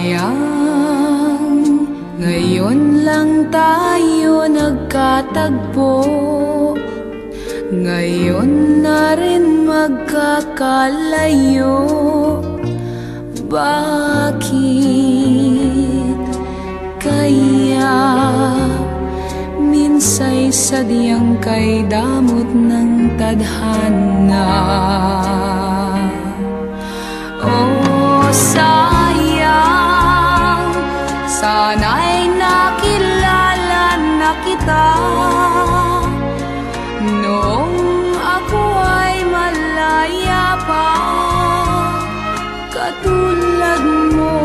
Sayang, ngayon lang tayo nagkatagpo. Ngayon na rin magkakalayo. Bakit kaya minsay sadyang kay damot ng tadhana? Oh, sayang, sana'y nakilala na kita noong ako ay malaya pa. Katulad mo,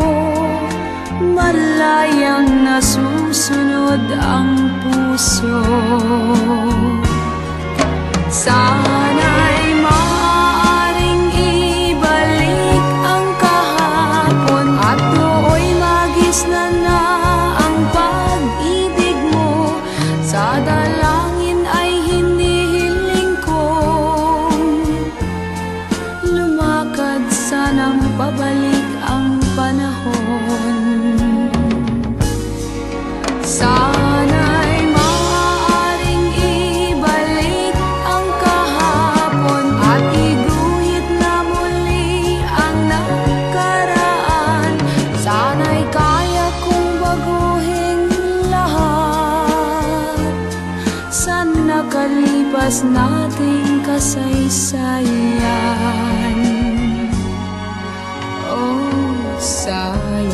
malayang nasusunod ang puso. Sana'y maaaring ibalik ang kahapon at do'y magisnan na ang pag-ibig mo. Sa dalangin ay hinihiling kong lumakad, sanang pabalik ang panahon. Sana'y maaaring ibalik ang kahapon at iguhit na muli ang nakaraan. Sana'y kaya kong baguhin lahat sa nakalipas nating kasaysayan. Oh, sayang,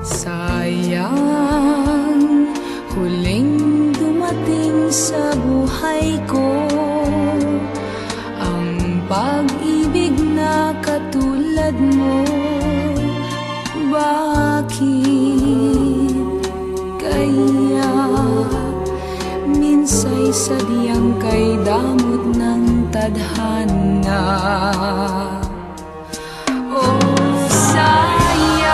sayang, huling dumating sa buhay ko ang pag-ibig na katulad mo. Bakit kaya minsay sadyang kay damot ng tadhana? Oh, sayang,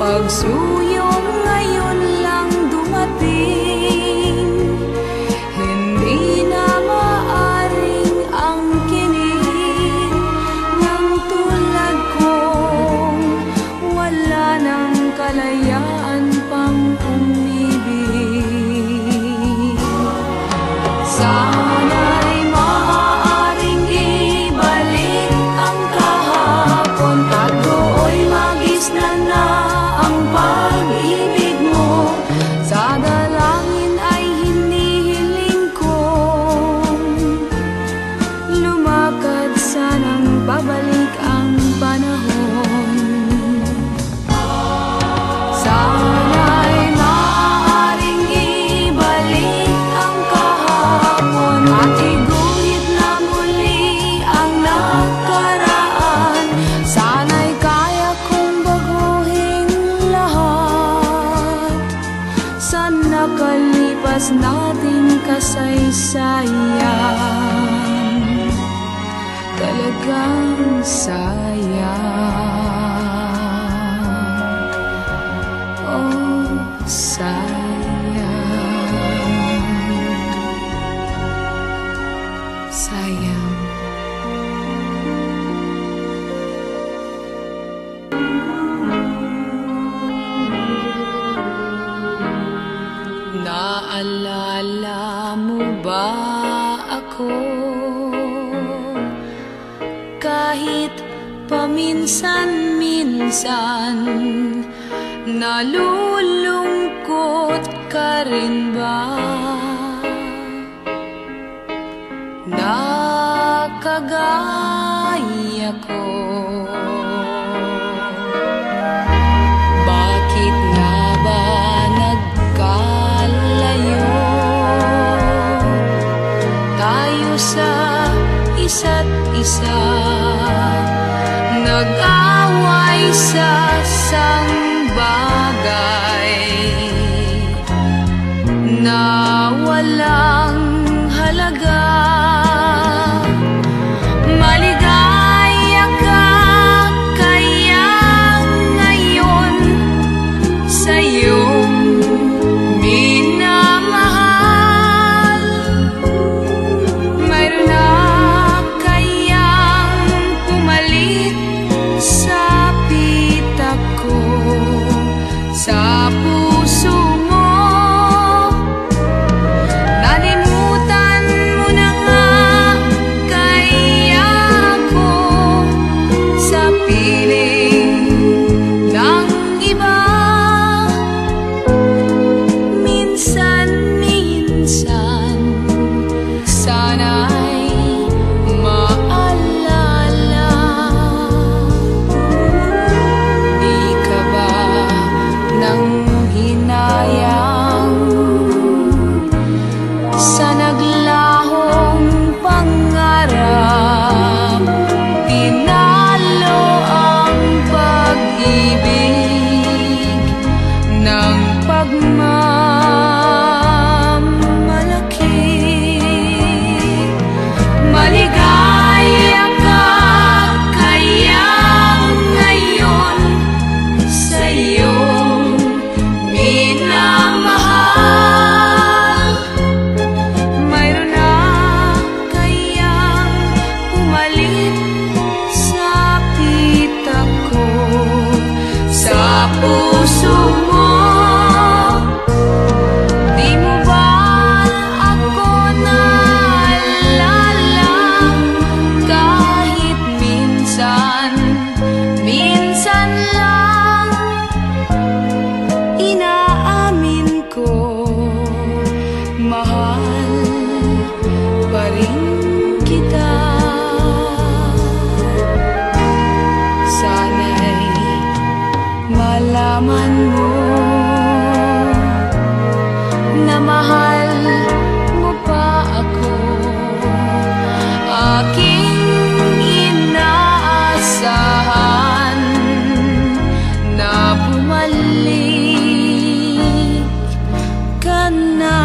pagsuyong ngayon lang dumating. Hindi na maaring angkinin ng tulad kong wala ng kalayaan pang umibig. Sana'y maaaring ibalik ang kahapon at do'y magisnan na ang pag-ibig mo. Sa dalangin ay hinihiling kong lumakad, sanang pabalik ang panahon. Sana'y maaaring ibalik ang kahapon at iguhit na muli ang nakaraan. Sana'y kaya kong baguhin lahat sa nakalipas nating kasaysayan. Talagang sayang, oh, sayang, sayang. Naalala mo ba ako? Kahit paminsan-minsan nalulungkot ka rin ba? Nakagaya ko. Bakit nga ba nagkalayo tayo sa isa't isa? Nag-away sa sangbagay na walang halaga. Maligaya ka kaya ngayon sa iyong minamahal. Mayroon na kayang mahal pa rin kita. Sana'y malaman mo na mahal mo pa ako. Aking inaasahan na bumalik ka na.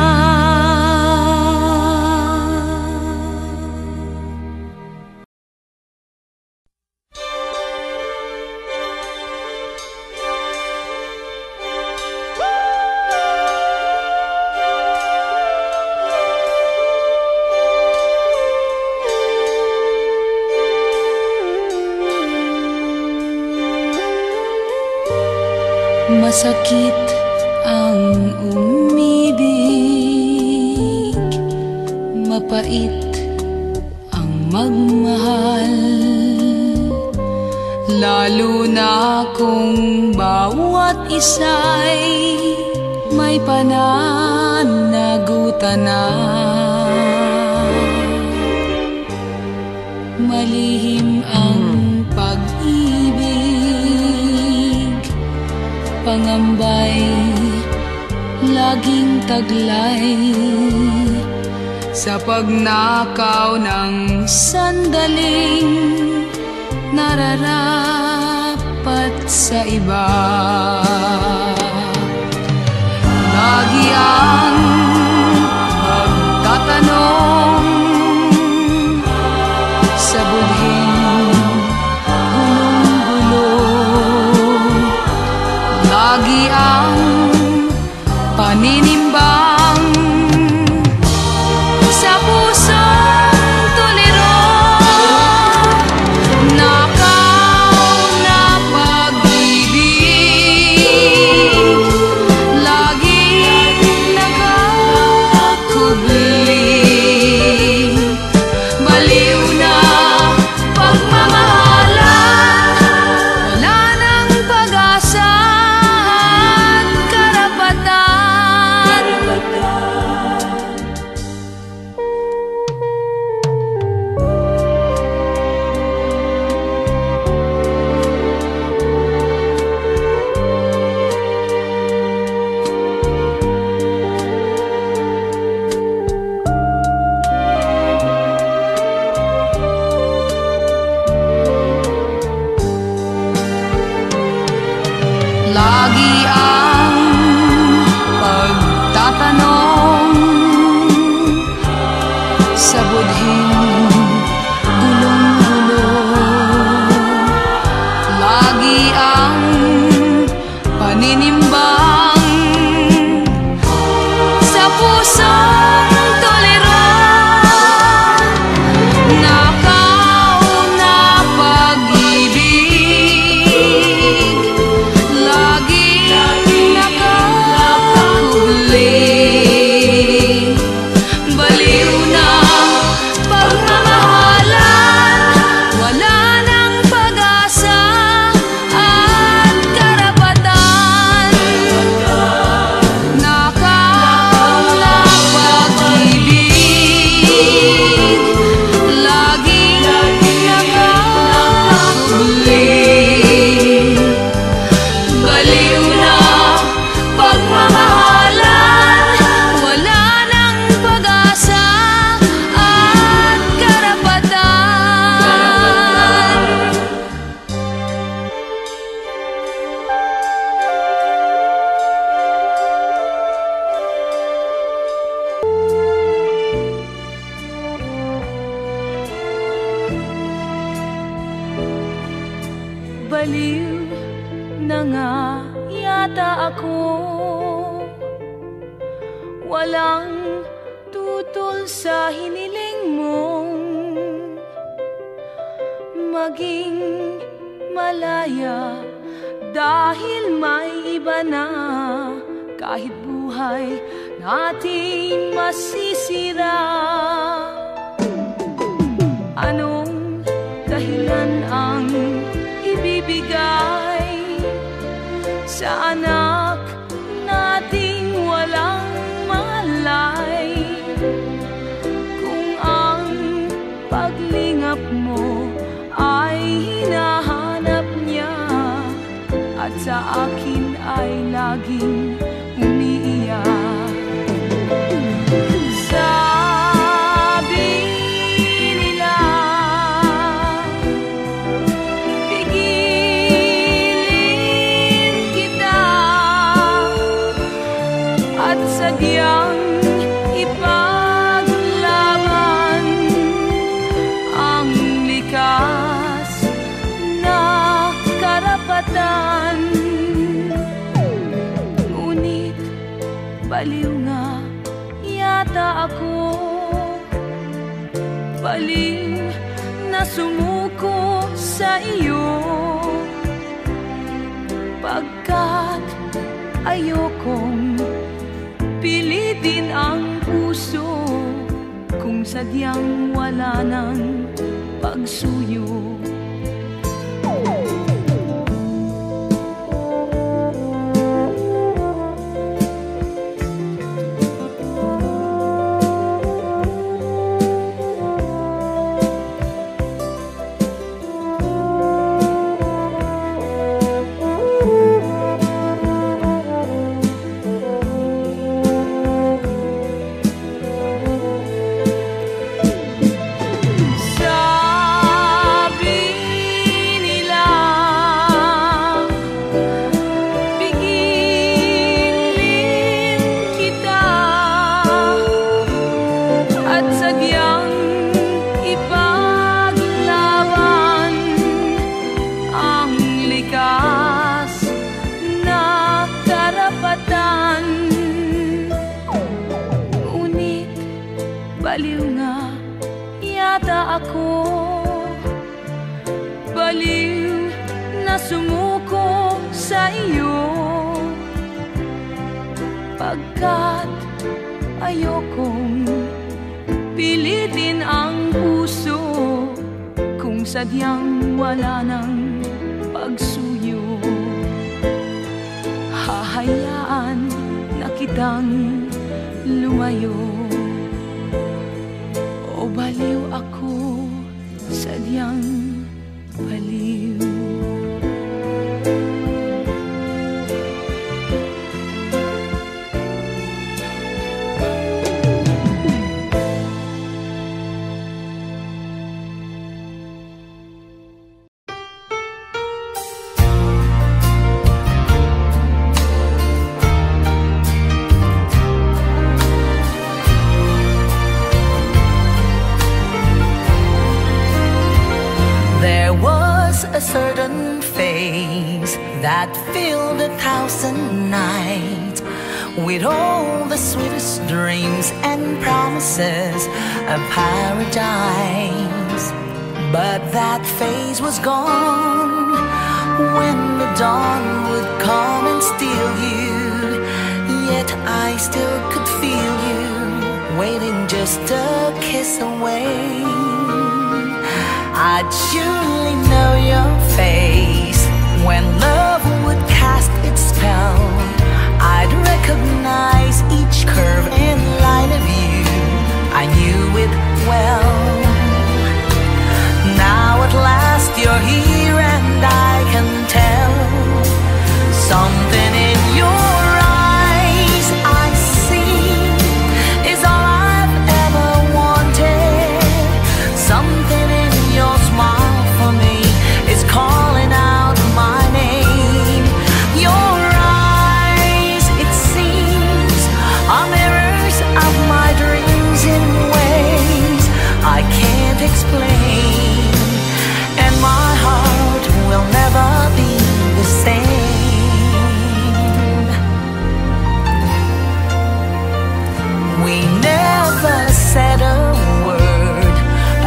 Masakit ang umibig, mapait ang magmahal, lalo na kung bawat isa'y may pananagutan na. Malihim ang pag-ibig, pangambay, laging taglay sa pagnakaw ng sandaling nararapat sa iba. Lagi ang pagtatanong sa budhing gulong-gulong, lagi ang paninimbang sa pusong tuliro. Nakaw na pag-ibig, laging nakakubli. Baliw na pagmamahalan, wala nang pag-asa. Lagi ang pagtatanong sa budhing gulong-gulong, lagi ang paninimbang sa pusong tuliro. Nakaw na pag-ibig, lagi nakakubli. Baliw na pagmamahalan, wala nang pag-asa at karapatan. Nakaw na pag-ibig, lagi nakakubli. Baliw na pagmamahalan, wala nang pag-asa at karapatan. Baliw na nga yata ako, walang tutol sa hiniling mong maging malaya, dahil may iba na. Kahit buhay nating masisira, anong dahilan ang ibibigay sa anak nating walang malay? akin ay laging umiiyak. Sabi nila, pigilin kita at sadyang ipaglaban ang likas na karapatan. Ngunit baliw nga yata ako, baliw na sumuko sa iyo, pagkat ayokong pilitin ang puso kung sadyang wala ng pagsuyo. Baliw nga yata ako, baliw na sumuko sa iyo, pagkat ayokong pilitin ang puso kung sadyang wala ng pagsuyo. Hahayaan na kitang lumayo, o baliw ako, sadyang baliw. A certain face that filled 1,000 nights with all the sweetest dreams and promises of paradise. But that face was gone when the dawn would come and steal you. Yet I still could feel you waiting just a kiss away. I'd surely know your face when love would cast its spell. I'd recognize each curve and line of you. I knew it well. Now at last you're here and I can tell something in your eyes I see is all I've ever wanted. Something in your smile for me is calling out my name. Your eyes, it seems, are mirrors of my dreams in ways I can't explain, and my heart will never be the same. We never said a word,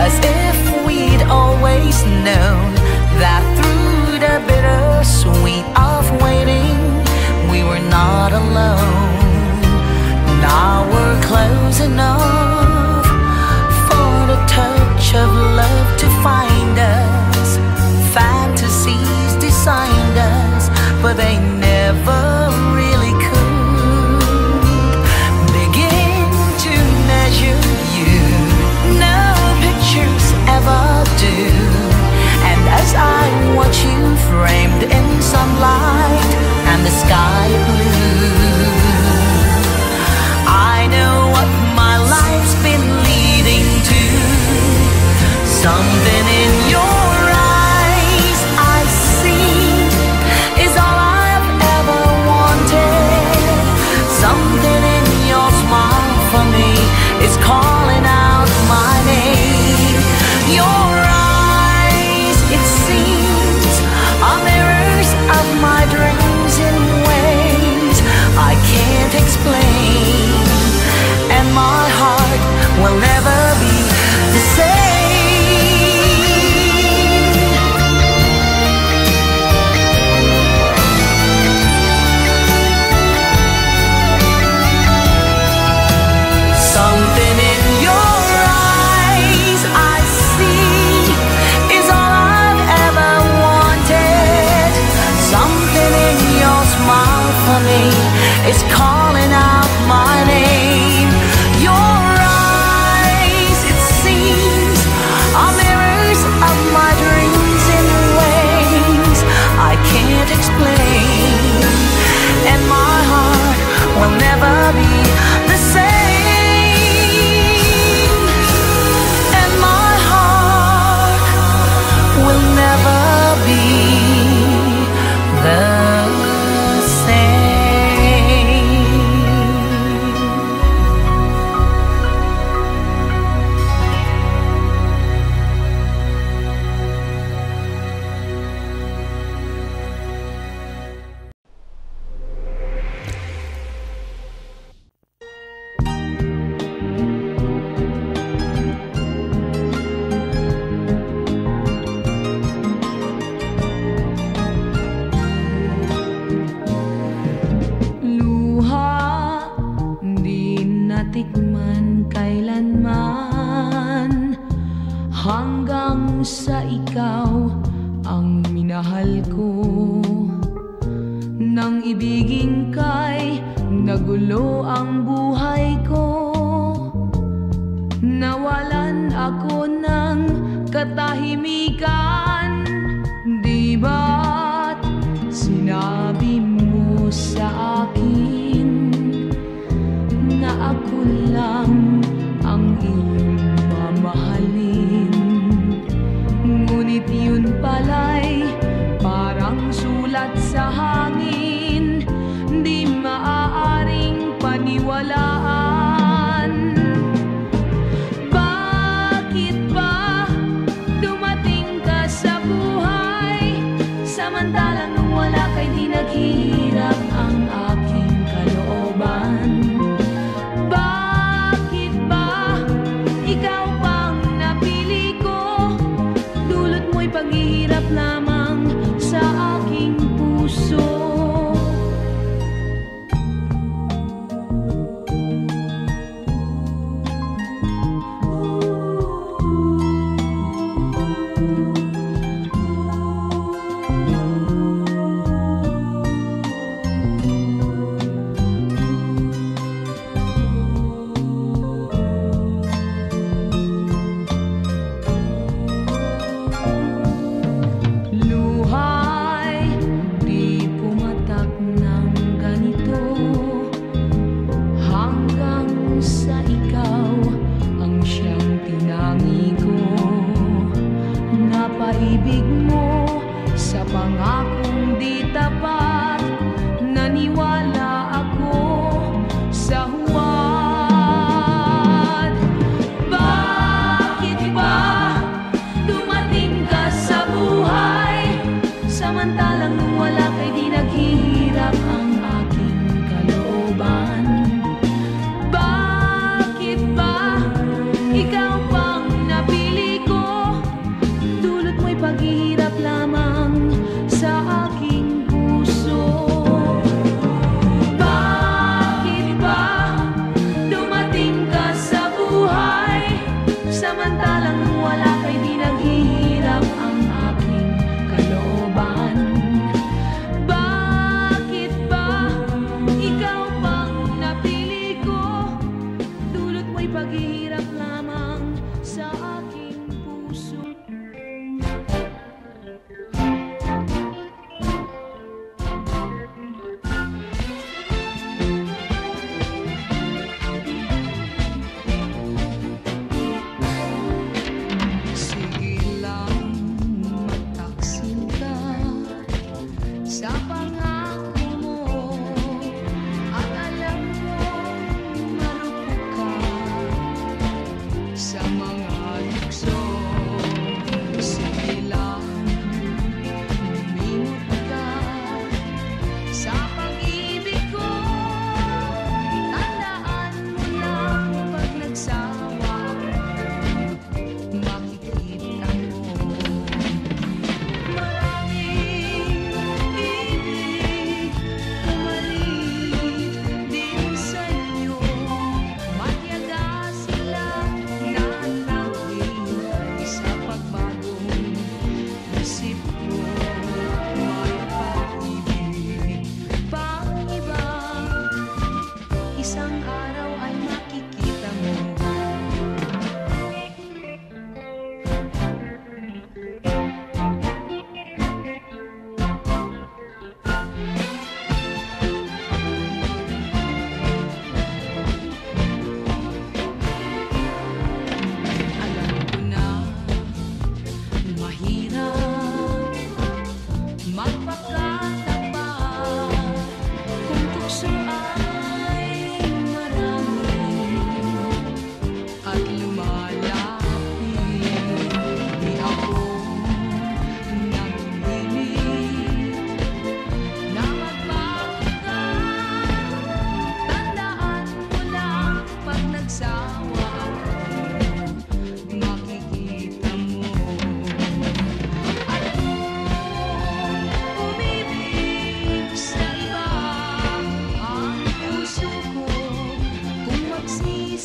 as if we'd always known that through the bittersweet of waiting, we were not alone. Now we're close enough for the touch of love to find us. Fantasies designed us, but they never really could begin to measure you. No pictures ever do. And as I watch you framed in sunlight, man kailanman, hanggang sa ikaw ang minahal ko. Nang ibigin kay nagulo ang buhay ko, nawalan ako ng katahimikan. Di ba't sinabi mo sa akin na ako lang ang iyong mamahalin? Ngunit yun pala'y parang sulat sa hangin, di maaaring paniwalaan. Bakit ba dumating ka sa buhay, samantalang nung wala ka'y di naghihirap ang aking kalooban? Bakit ba ikaw pang napili ko, dulot mo'y paghihirap lamang sa aking puso? Paibig mo sa pangakong di tapat, naniwala ako sa huwad. Bakit ba dumating ka sa buhay, samantalang nung wala ka'y di naghihirap ang aking kalooban? Bakit ba ikaw pang napili ko, paghihirap lamang sa aking puso? Bakit ba dumating ka sa buhay, samantalang nung wala ka'y di naghihirap ang aking kalooban? Bakit ba ikaw pang napili ko, dulot mo'y paghihirap lamang sa aking puso?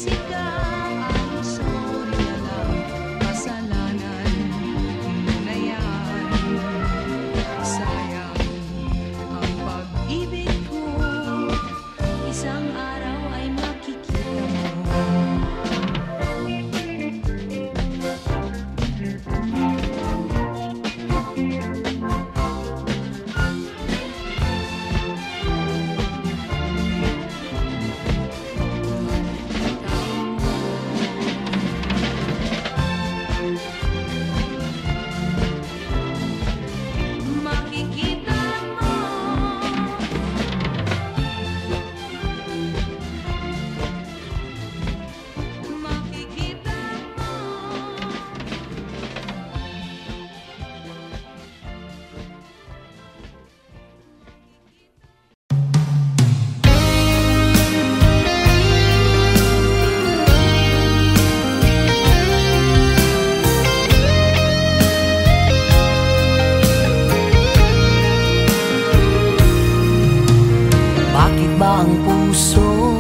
ka, I'm sorry na lang. Kasalanan mo na yan. Sayang ang pag-ibig ko, isang araw ay makikita mo. Makikita mo, makikita mo. Bakit ba ang puso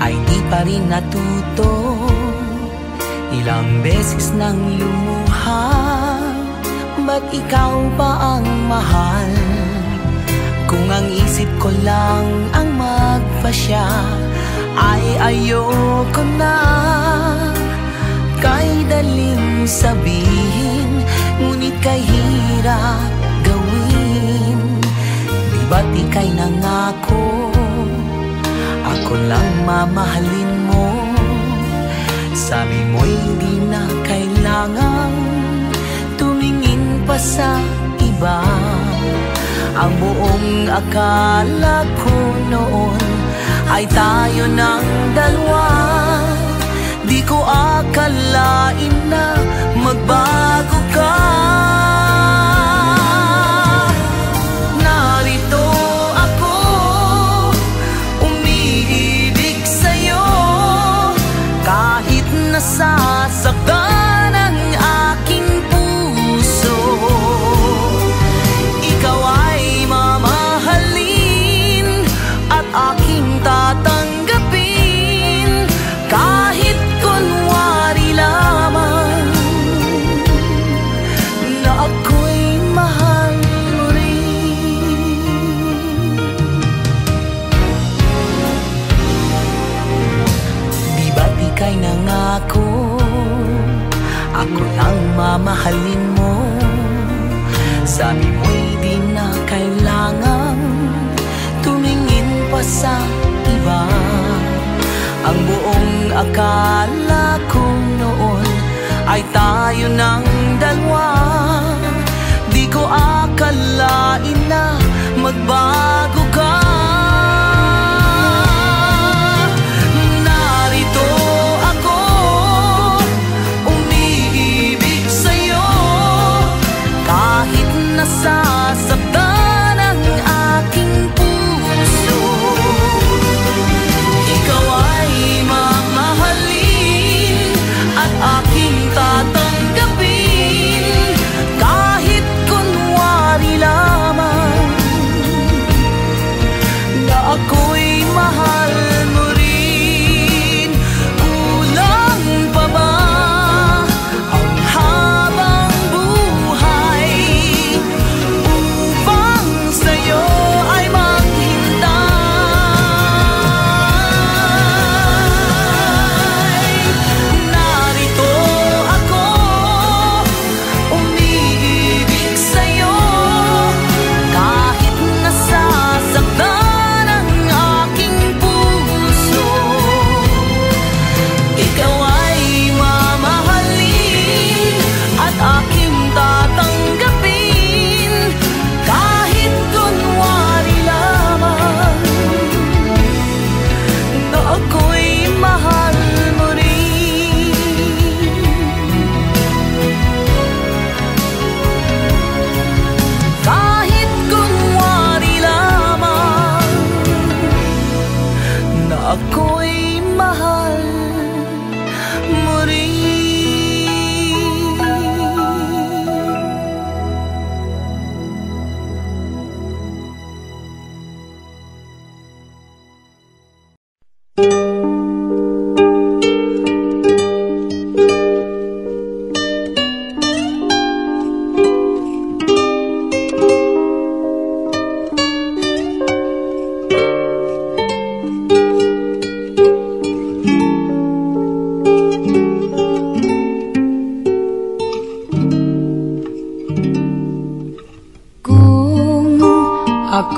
ay di pa rin natuto? Ilang beses nang lumuha, ba't ikaw pa ang mahal? Kung ang isip ko lang ang magpasya, ay ayoko na. Kay daling sabihin, ngunit kay hirap gawin. Di ba't ika'y nangako, ako lang mamahalin mo? Sabi mo'y di na kailangan tumingin pa sa iba. Ang buong akala ko noon ay tayo ng dalawa. Di ko akalain na magbago ka. Narito ako, umiibig sa'yo, kahit nasasaktan ang aking puso. Ikaw ay mamahalin at aking tatanggapin, kahit kunwari lamang na ako'y mahal mo rin. Di ba't ika'y nangako, ako lang mamahalin mo? Sabi mo'y di na kailangan tumingin pa sa iba. Ang buong akala ko noon ay tayo ng dalawa. Di ko akalain na magbago ka. Narito ako, umiibig sa'yo, kahit nasasaktan ang aking puso. Ikaw ay mamahalin at aking tatanggapin, kahit kunwari lamang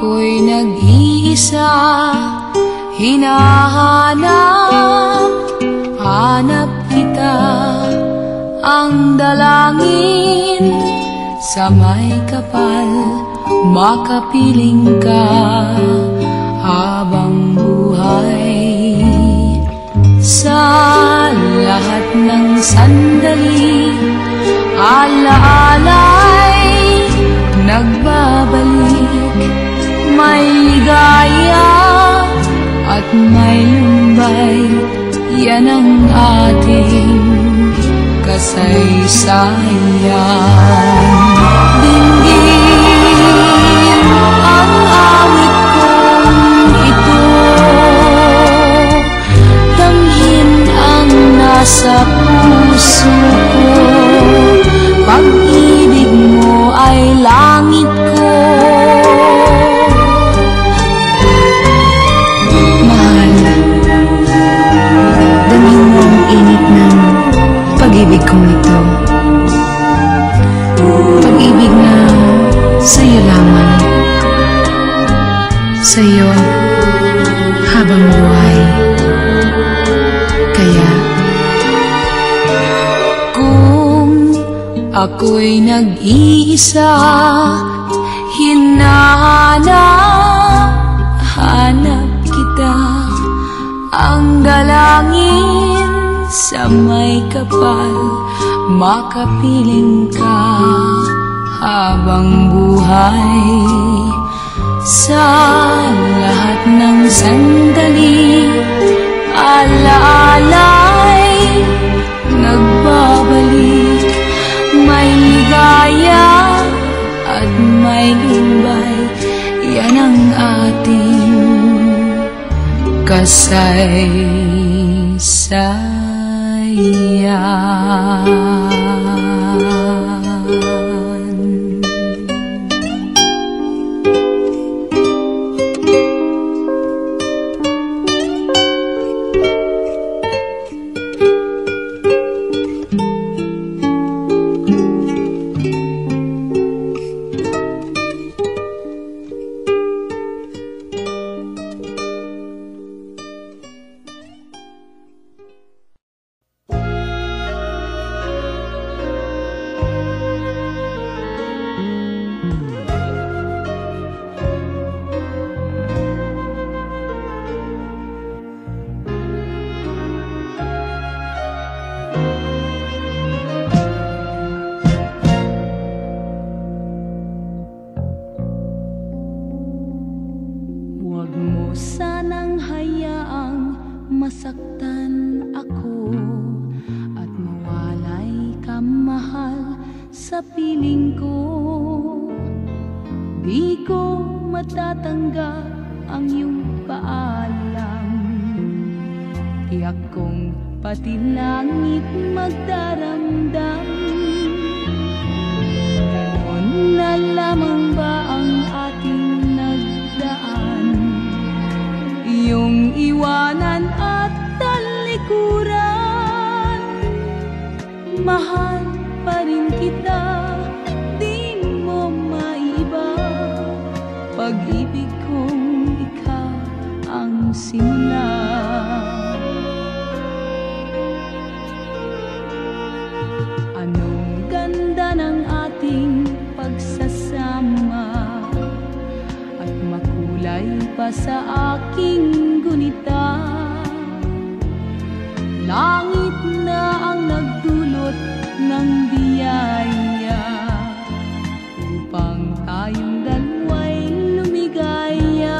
ako'y nag-iisa, hinahanap kita, ang dalangin sa may kapal, makapiling ka habang buhay. Sa lahat ng sandali, alaala'y nagbabalik, may ligaya at may lumbay, yan ang ating kasaysayan. Dinggin ang awit kong ito, tanghin ang nasa puso ko, pag-ibig mo ay langit ko. Mahal, damhin mo ang init ng pag-ibig kong ito, pag-ibig na sa'yo lamang, sa'yo habang buhay. Kaya kung ako'y nag-iisa, hinahanap kita, ang dalangin sa may kapal, makapiling ka habang buhay. Sa lahat ng sandali, alaala'y nagbabalik, may ligaya at may lumbay, yan ang ating kasaysayan. Masaktan ako at mawalay ka, mahal, sa piling ko. Di ko matatanggap ang iyong paalam, tiyak kong pati langit magdaramdam. Noon na lamang ba ang ating nagdaan, iyong iwanan at talikuran? Mahal pa rin kita, di mo maiba, pag-ibig kong ikaw ang simula. Anong ganda ng ating pagsasama, at makulay pa sa aking gunita. Langit na ang nagdulot ng biyaya upang tayong dalawa'y lumigaya.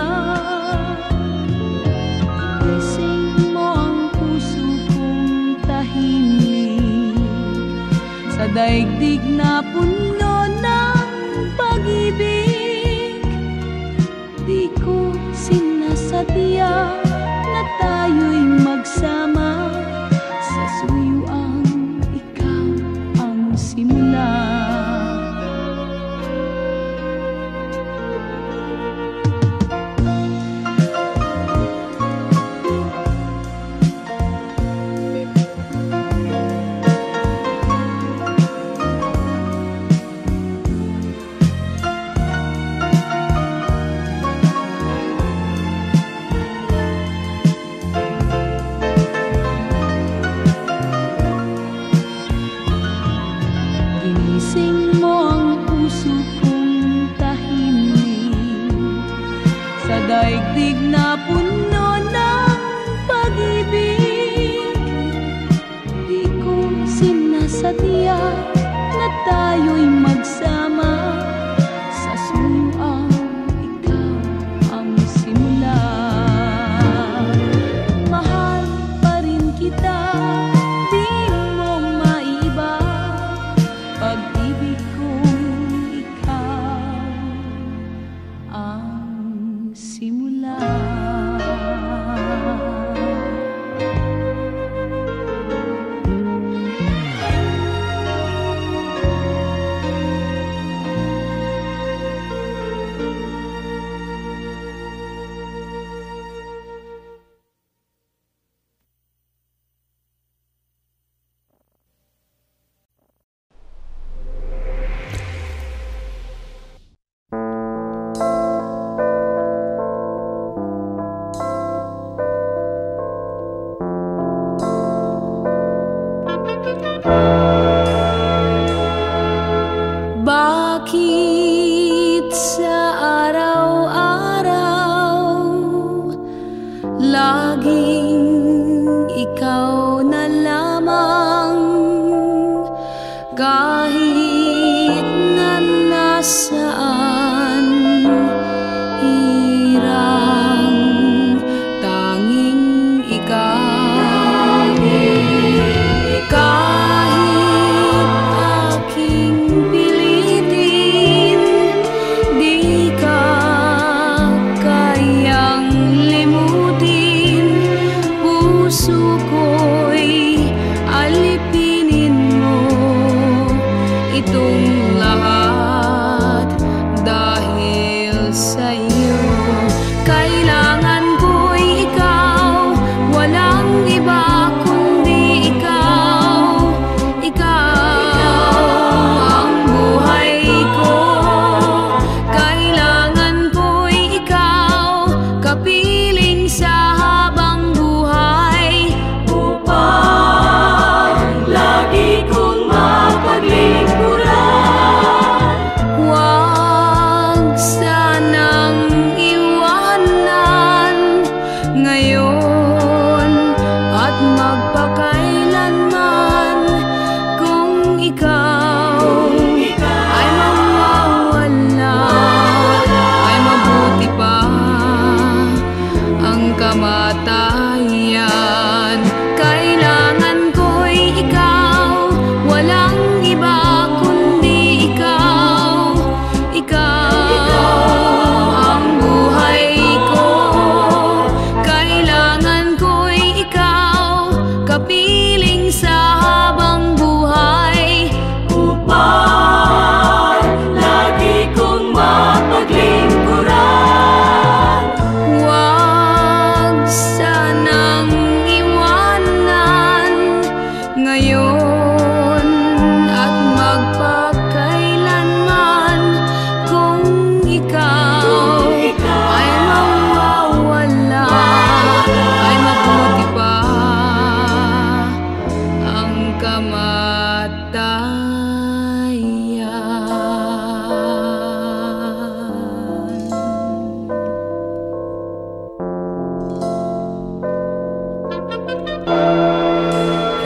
Gising mo ang puso kong tahimik, sa daigdig na puno ng pag-ibig. Di ko sinasadya na tayo'y magsama, sa suyuang ikaw ang simula. ikaw na lamang, kahit na nasaan, hirang tanging ikaw. Kahit aking pilitin, di ka kayang limutin. Puso ko'y alipinin mo itong lahat dahil sa'yo. Kailangan ko'y ikaw, walang iba kundi ikaw. Ikaw ang buhay ko. Kailangan ko'y ikaw, kapiling sa habang buhay, upang lagi kong mapaglingkuran. Huwag sanang iwanan ngayon at magpakailanman. Kung ikaw ay mawawala, ay mabuti pa ang kamatayan. Kailangan ko'y ikaw, walang iba kundi ikaw. Ikaw ang buhay ko. Kailangan ko'y ikaw, kapiling sa habang buhay, upang lagi kong mapaglingkuran. Huwag sanang iwanan ngayon at magpakailanman. Kung ikaw ay mawawala, ay mabuti pa ang kamatayan.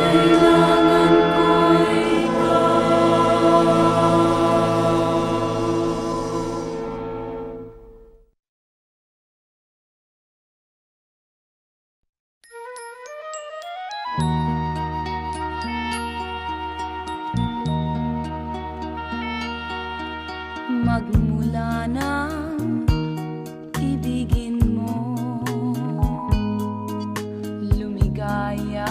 Kailangan ko'y magmula nang ibigin mo, lumigaya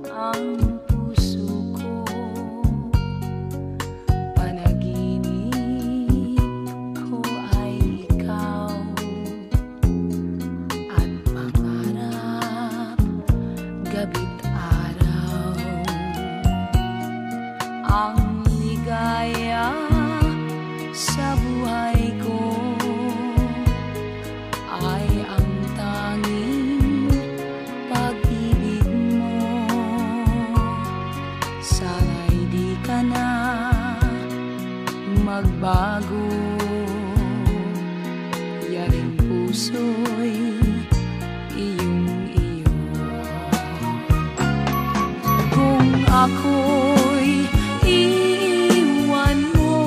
ang puso ko. Panaginip ko ay ikaw, at pangarap gabi't araw. Ang ligaya sa buhay ko ay ang tanging pag-ibig mo. Sana'y di ka na magbago, yaring puso'y iyong-iyo. Kung ako'y iiwan mo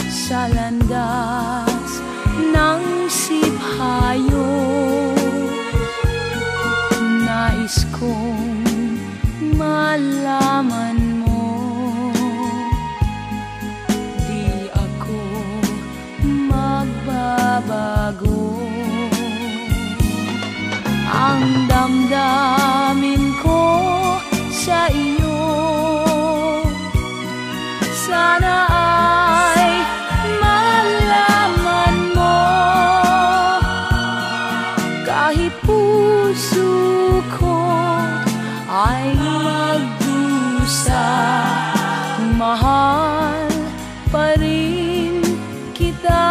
sa landas ng siphayo, nais kong malaman mo, di ako magbabago. Ang damdamin ko sa iyo, sana ay malaman mo. Kahit puso ko ay magdusa, mahal pa rin kita.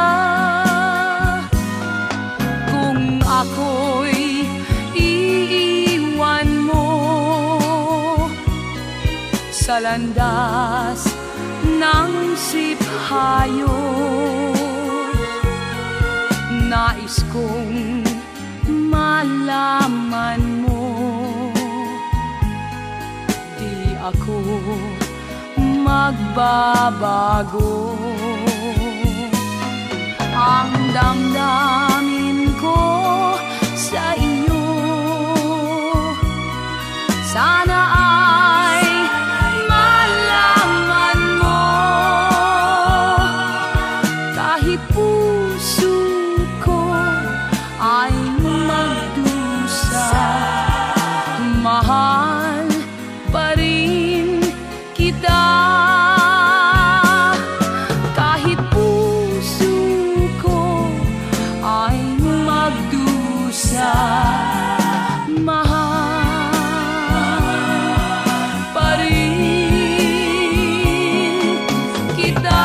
Kung ako'y iiwan mo sa landas ng siphayo, nais kong malaman malaman mo, di ako magbabago. Ang damdamin ko sa iyo, sana ay malaman mo. Kahit puso ko ay magdusa, mahal pa rin kita. Kahit puso ko ay magdusa, mahal pa rin kita.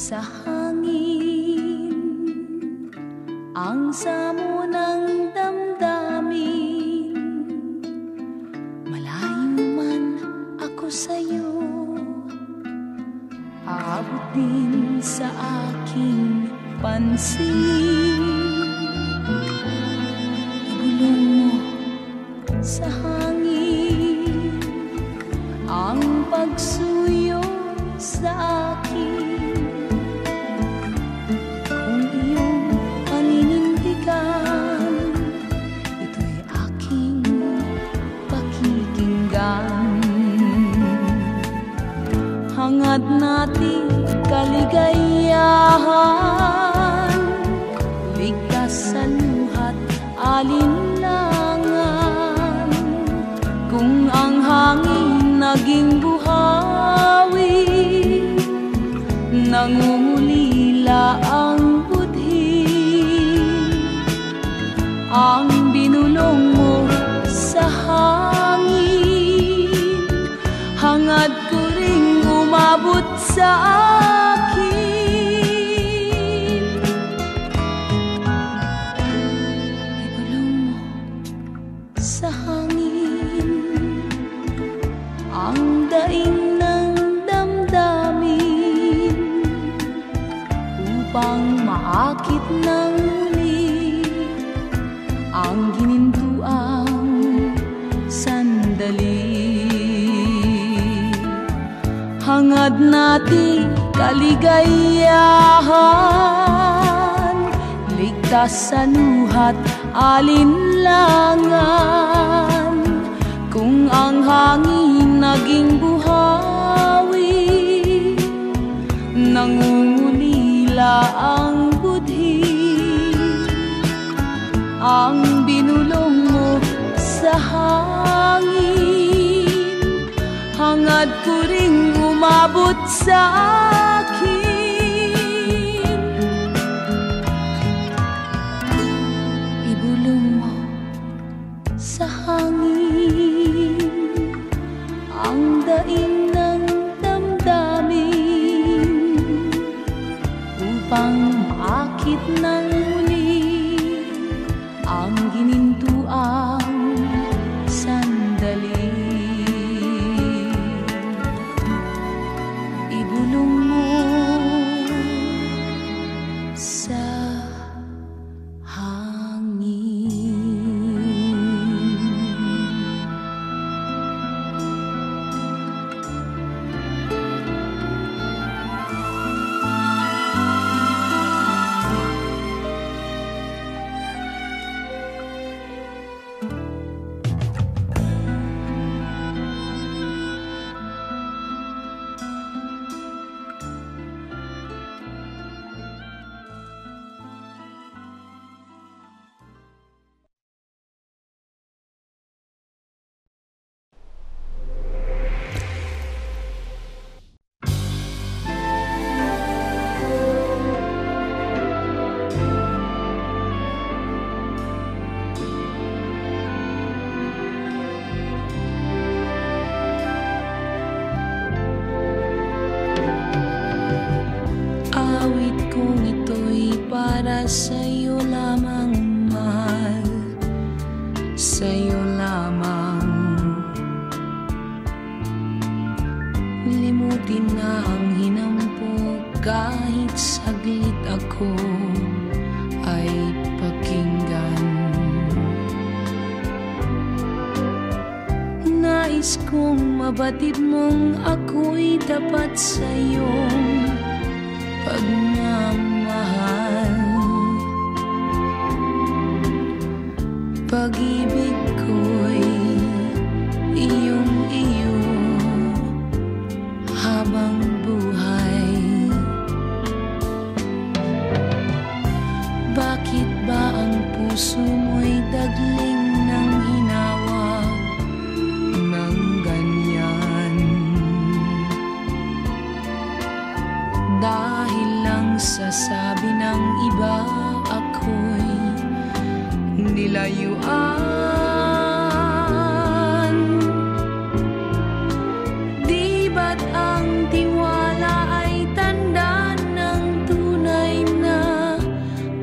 Sa hangin ang samo ng damdamin, malayo man ako sa'yo, aabot din sa aking pansin. Ibulong mo sa hangin ang pagsuyo sa akin. Hangad natin kaligayahan, ligtas sa luhat alinlangan. Kung ang hangin naging buhawi, nangungulila ang budhi. Ang binulong mo sa hangin, hangad ko ring umabot sa akin. Ibulong mo sa hangin ang daing ng damdamin, upang maakit ng muli ang ginintuang sandali. Hangad natin kaligayahan, ligtas sa luhat alinlangan. Kung ang hangin naging buhawi, nangungulila ang budhi. Ang binulong mo sa hangin, hangad ko ring umabot sa akin. Ibulong mo sa hangin ang daing ng damdamin, upang maakit ng muli ang ginintuang sandali. Ibulong mo sa hangin. sa'yo lamang. Limutin na ang hinampok, kahit saglit ako ay pakinggan. Nais kong mabatid mong ako'y tapat sa iyong pagmamahal. Pag-ibig ko'y iyong-iyo habang buhay. Bakit ba ang puso mo'y dagling ng hinawa ng ganyan? Dahil lang sa sabi ng iba ako'y nilayuan. Di ba't ang tiwala ay tanda ng tunay na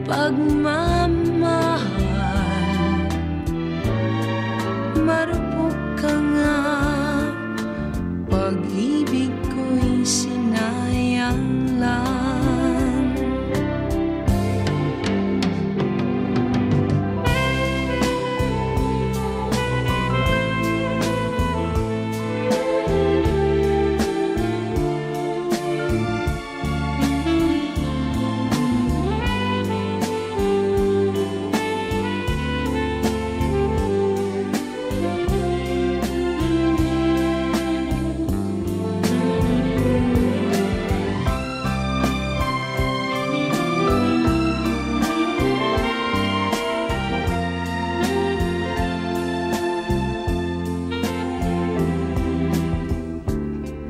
pagmamahal? Marupok ka nga, pag-ibig ko'y sinayang lang.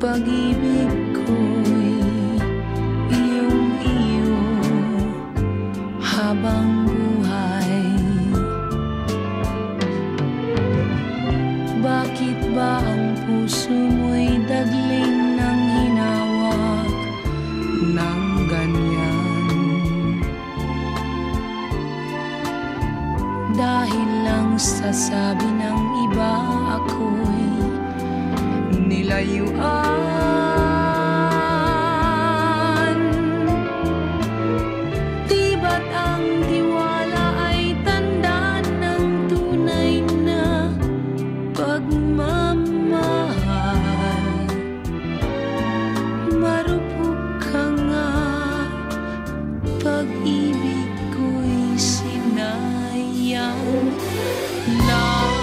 Pag-ibig ko'y iyong-iyo habang buhay. Bakit ba ang puso mo'y dagling ng hinawak ng ganyan? Dahil lang sa sabi ng iba ako'y nilayuan. Di ba't ang tiwala ay tanda ng tunay na pagmamahal? Marupok ka nga, pag-ibig ko'y sinayang lang.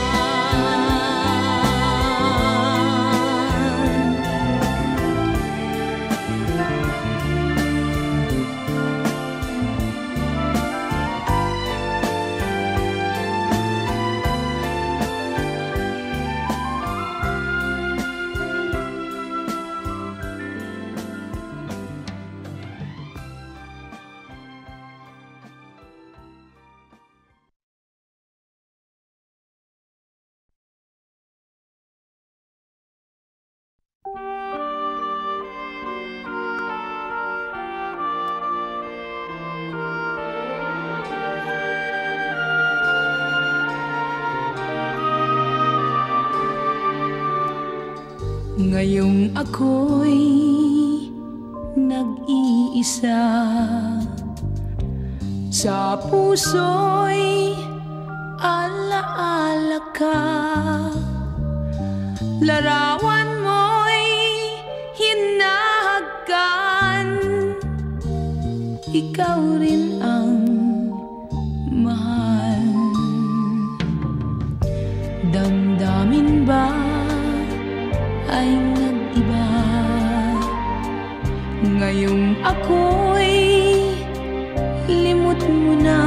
Ngayong ako'y nag-iisa, sa puso'y alaala ka. Larawan mo'y hinahagkan, ikaw rin ang mahal. Damdamin ba ay nag-iba? Ngayong ako'y limot mo na,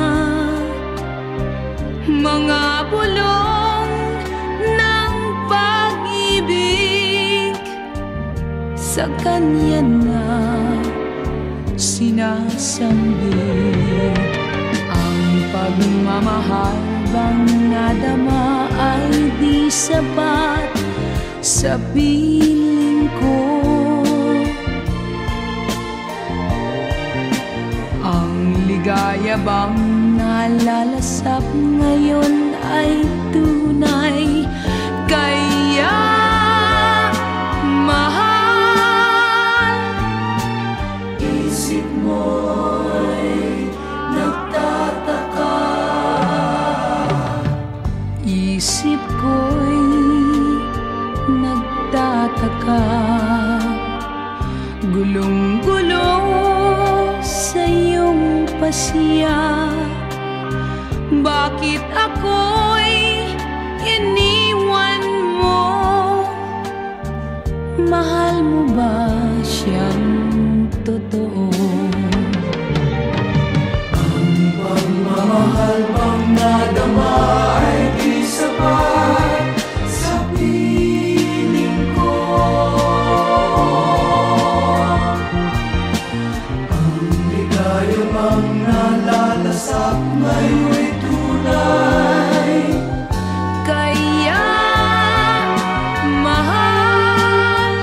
mga bulong ng pag-ibig sa kanya na sinasambit. Ang pagmamahal bang nadama ay di sapat sa piling ko. Ang ligaya bang nalalasap ngayon ay isip ko'y nagtataka, gulong-gulo sa iyong pasiya. Bakit ako'y iniwan mo? Mahal mo ba siyang totoo? Ang pagmamahal bang nadama ay di sapat sa piling ko. Ang ligaya bang nalalasap ngayon'y tunay. Kaya mahal,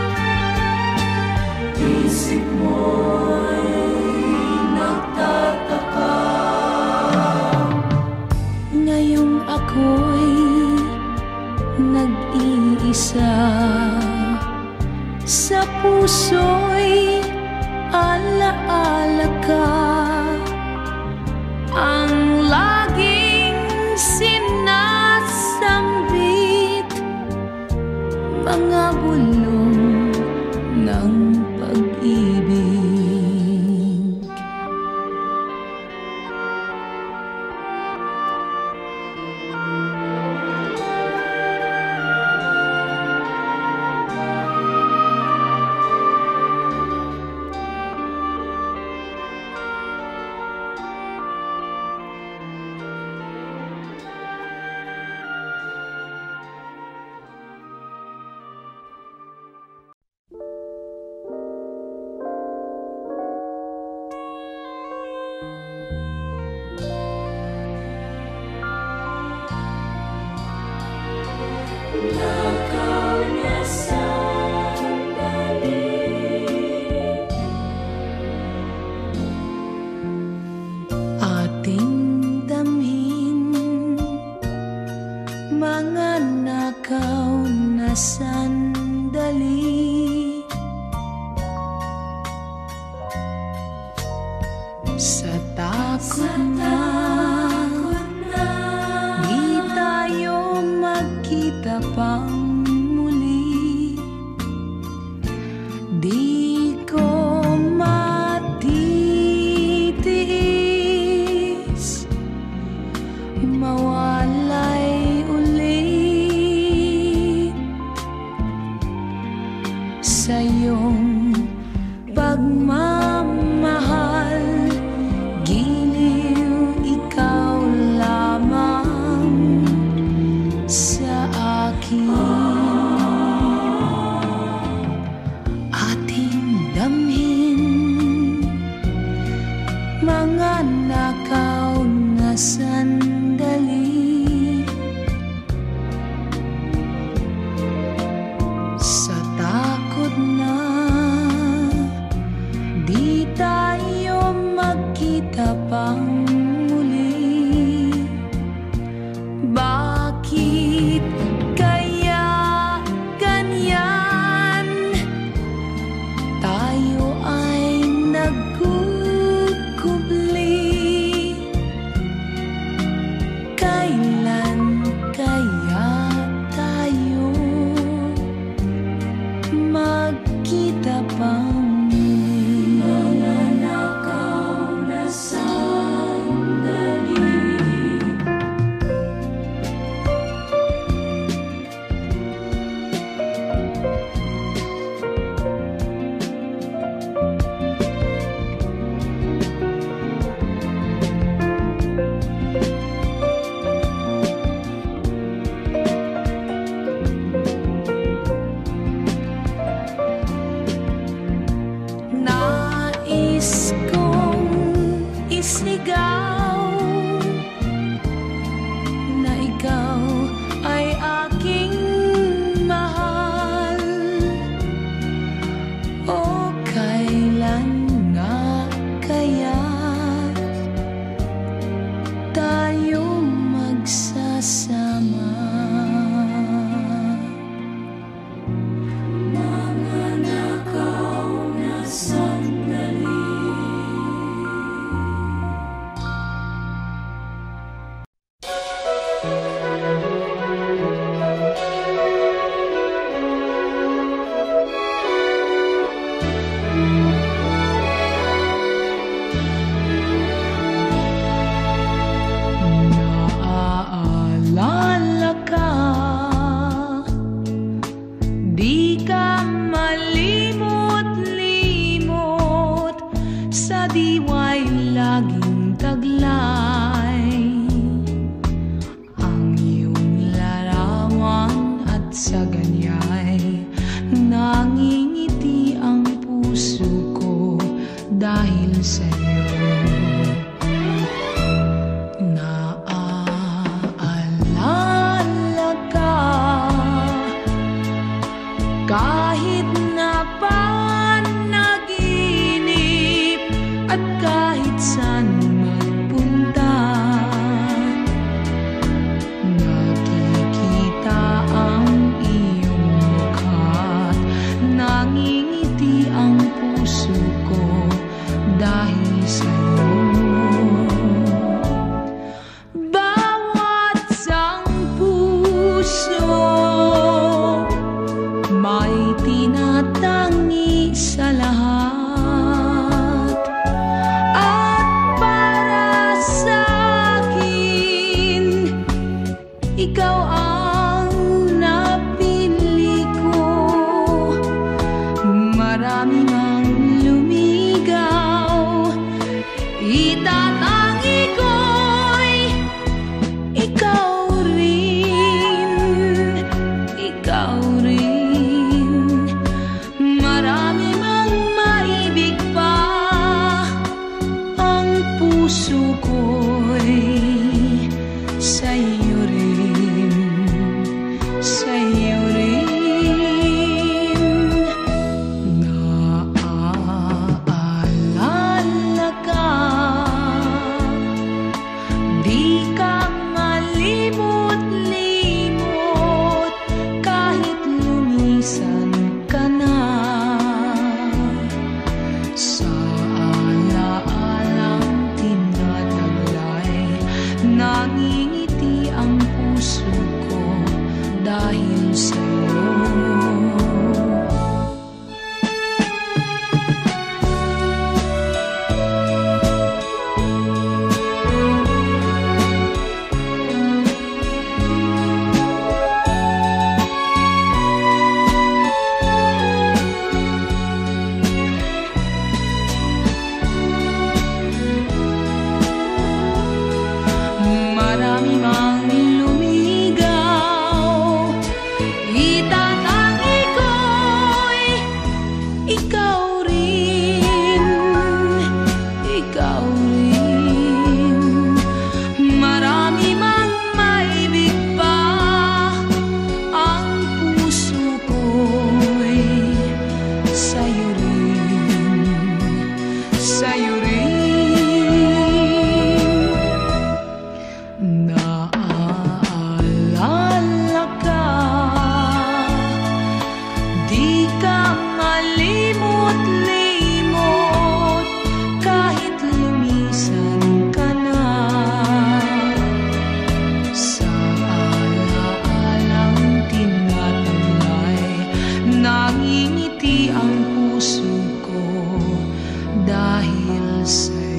Isip mo'y nagtataka. ngayong ako'y nag-iisa, sa puso'y alaala ka, ang laging sinasambit, mga bulong ng pag-ibig. Nakaw na sandali, ating damhin, mga nakaw na sandali. Sa takot na di tayo magkita pang muli, di ko matitiis mawalay ulit sa iyong pagmamahal. Giliw ikaw lamang sa akin, ating damhin, mga nakaw na sandali. Sa takot na di tayo magkita pang muli, bakit kaya sa ganyay, nangingiti ang puso ko dahil sa'yo. Naaalala ka kahit na panaginip at kahit saan magpunta, nakikita ang iyong mukha't nangingiti ang puso ko dahil sa'yo. Bawat sang puso may tinatangi sa lahat, at para sa'kin ikaw ang napili ko. Marami mang lumigaw, itatangi ko'y ikaw rin, ikaw rin. Marami mang maibig pa, ang puso ko'y sa'yo rin, sa'yo rin. Naaalala ka, di ka malimot-limot kahit lumisan ka na. Sa alaalang tinataglay, nangingiti ang puso ko dahil sa'yo. Marami mang lumigaw, itatangi ko'y ikaw rin, ikaw rin. Marami mang maibig pa, ang puso ko'y sa'yo rin, sa'yo rin. Naaalala ka, di ka malimot-limot kahit lumisan ka na. Sa alaalang tinataglay, nangingiti ang puso ko dahil sa'yo.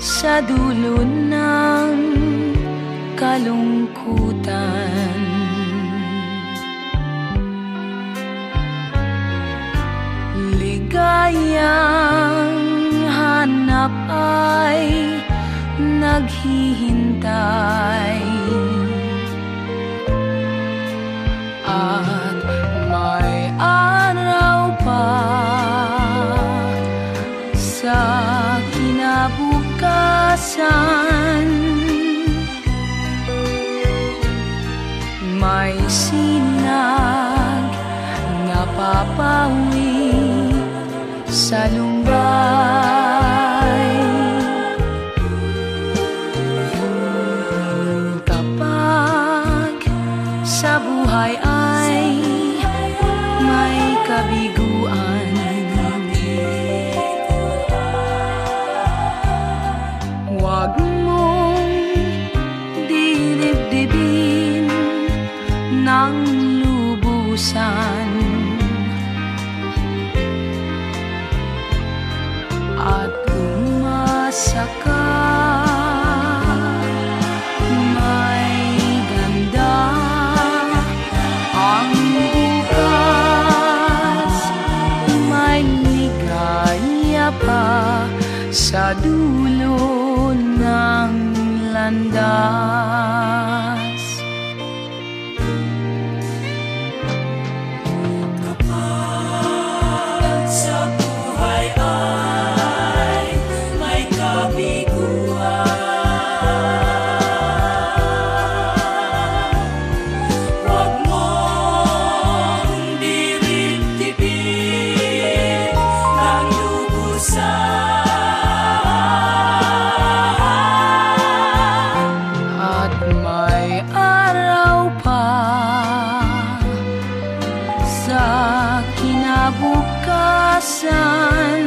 Sa dulo ng kalungkutan, ligayang hanap ay naghihintay, at may araw pa sa kinabukasan. May sinag na papawi sa lumbay. Kapag sa buhay ay kabiguan. Huwag mong dinibdibin ng lubusan at umasa ka. May ganda ang bukas, may ligaya pa sa dulo ng landas. Kapag sa buhay ay may kabiguan, huwag mong dirip-dipin ng lubusan. At may araw pa sa kinabukasan,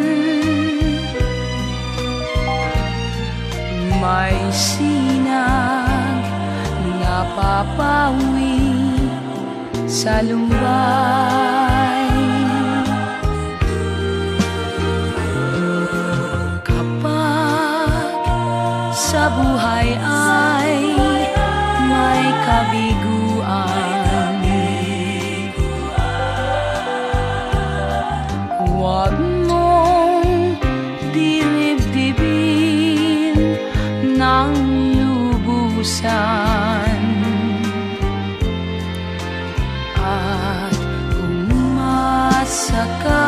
may sinag na papawi sa lumbay. Kapag sa buhay ay may kabiguan, huwag mong dirib-dibin ng lubusan at umasa ka.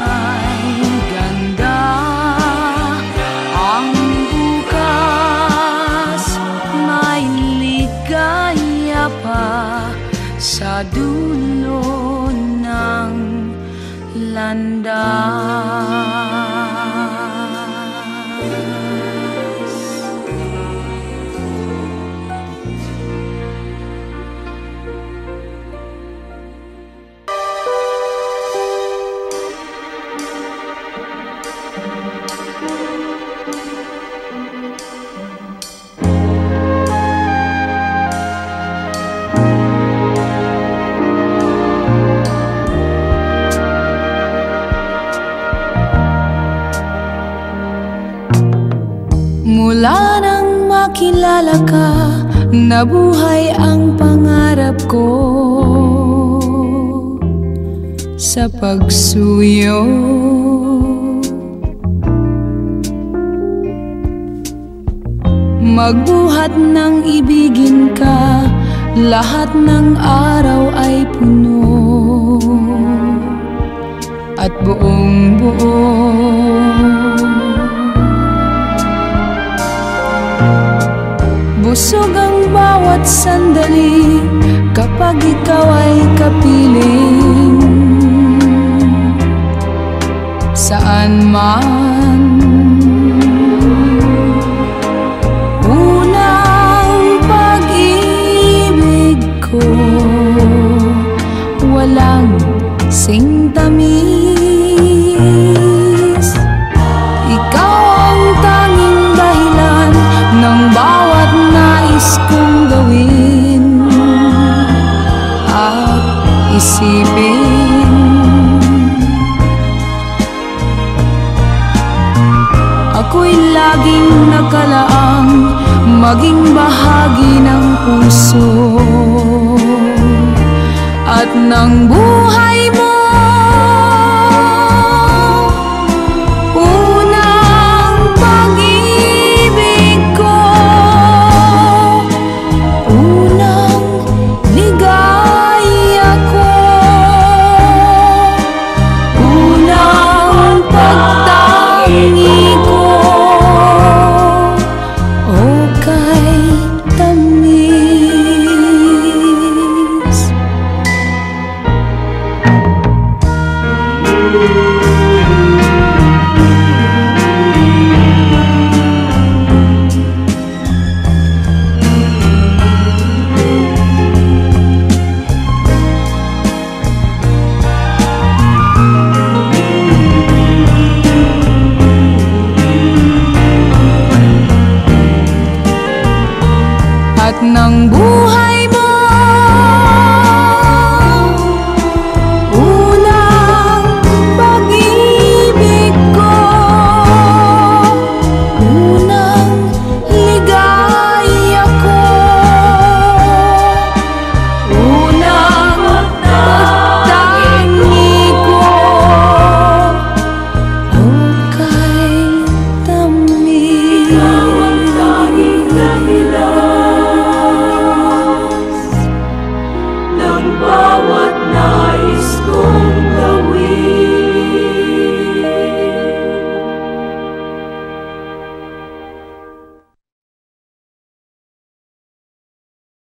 May ganda ang bukas, may ligaya pa sa dulo ng landas. Mula nang makilala ka, nabuhay ang pangarap ko sa pagsuyo. Magbuhat ng ibigin ka, lahat ng araw ay puno at buong buo. Busog ang bawat sandali kapag ikaw ay kapiling. Saan man unang pag-ibig ko, walang singtamis. Ikaw ang tanging dahilan ng bawat nais kong gawin at isipin. Ako'y laging nakalaang maging bahagi ng puso at ng buhay